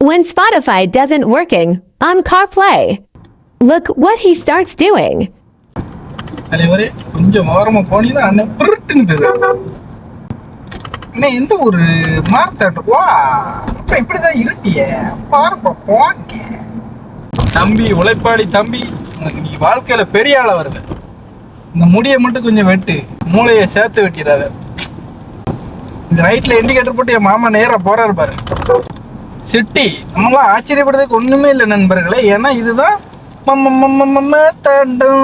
when Spotify doesn't working on CarPlay. Look what he starts doing. தலைவரே கொஞ்சம் ஓரமா போனீங்கன்னா அண்ணன் புருட்டுன்னு அண்ணே எந்த ஒரு மார்த்தாட்டு வா அப்ப இப்படிதான் இருப்பிய பாருப்பா போங்க தம்பி உழைப்பாளி தம்பி உனக்கு நீ வாழ்க்கையில பெரிய ஆள வருது இந்த முடியை மட்டும் கொஞ்சம் வெட்டு மூளையை சேர்த்து வெட்டிடாத இந்த ரைட்ல இண்டிகேட்டர் போட்டு என் மாமா நேரா போறாரு பாரு சிட்டி நம்மளாம் ஆச்சரியப்படுறதுக்கு ஒண்ணுமே இல்லை நண்பர்களே ஏன்னா இதுதான் மார்த்தாண்டம்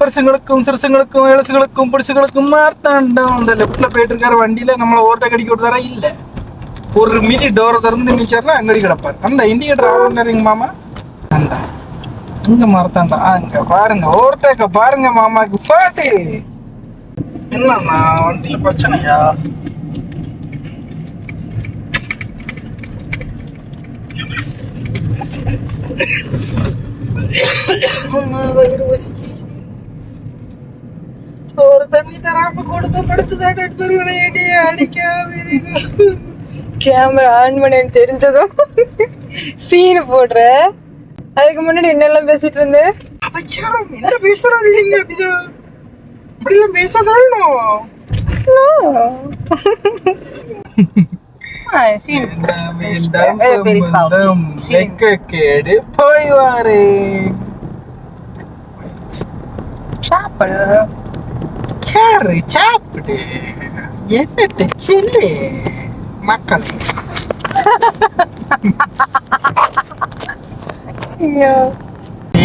பெருசுங்களுக்கும் சிறுசுங்களுக்கும் இளசுகளுக்கும் பிடிச்சுகளுக்கும் மார்த்தாண்டம் இந்த லெஃப்ட்ல போயிட்டு இருக்காரு வண்டியில நம்மளை ஓவர்டேக் அடிக்க விடுதாரா இல்ல ஒரு மீதி டோரை திறந்து நினைச்சாருன்னா அங்கடி கிடப்பாரு அந்த இண்டிகேட்டர் ஆஃப் பண்ணாருங்க மாமா அந்த இங்க மார்த்தாண்டா அங்க பாருங்க ஓவர்டேக்க பாருங்க மாமாக்கு பாட்டு என்னன்னா வண்டியில பிரச்சனையா ஒரு தண்ணி தராம கொடுக்கப்படுத்துதான் நண்பர்களை கேமரா ஆன் பண்ணு தெரிஞ்சதும் சீன் போடுற அதுக்கு முன்னாடி என்னெல்லாம் பேசிட்டு இருந்த என்ன பேசுறோம் இல்லைங்க அப்படிலாம் பேசாதானோ கேடு போய் வாரு சாரு சாப்பிடு என்னத்தை செல்லு மக்கள்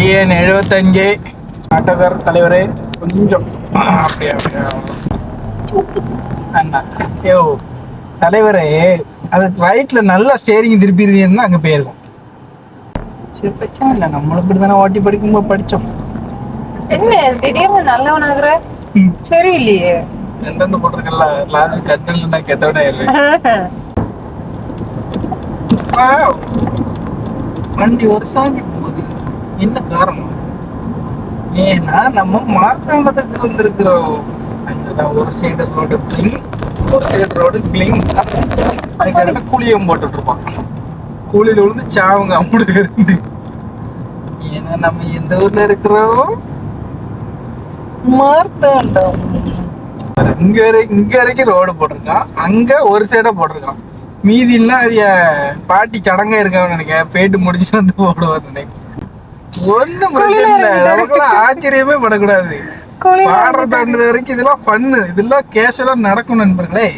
ஏன் 75 ஆட்டோக்கார தலைவரே கொஞ்சம் அப்படியே அப்படியே அண்ணா யோ தலைவரே அது ரைட்ல நல்லா ஸ்டேரிங் திருப்பிடுதுன்னு அங்க போயிருக்கும் சரி பிரச்சனை இல்லை நம்மளும் இப்படி தானே ஓட்டி படிக்கும்போது படிச்சோம் என்ன திடீர்னு நல்லவன் ஆகுற சரி இல்லையே ரெண்டு போட்டிருக்கல லாஸ்ட் கட்டல் நான் கெட்டவனே இல்லை வண்டி ஒரு சாமி போகுது என்ன காரணம் ஏன்னா நம்ம மார்த்தாண்டத்துக்கு வந்திருக்கிறோம் அங்கதான் ஒரு சைடு ரோடு கிளீன் ஒரு சைடு ரோடு கிளீன் அதுக்காக கூலியம் போட்டுட்டு இருப்பான் கூலியில விழுந்து சாவுங்க அப்படி இருந்து ஏன்னா நம்ம எந்த ஊர்ல இருக்கிறோம் மார்த்தாண்டம் இங்க வரைக்கும் ரோடு போட்டிருக்கான் அங்க ஒரு சைடா போட்டிருக்கான் மீதி எல்லாம் அவைய பாட்டி சடங்கா இருக்கான்னு நினைக்கிறேன் போயிட்டு முடிச்சுட்டு வந்து போடுவார் நினைக்கிறேன் ஒண்ணும் பிரச்சனை இல்லை நமக்குலாம் ஆச்சரியமே படக்கூடாது பாடுற தாண்டுற வரைக்கும் இதெல்லாம் ஃபன்னு இதெல்லாம் கேஷுவலா நடக்கும் நண்பர்களே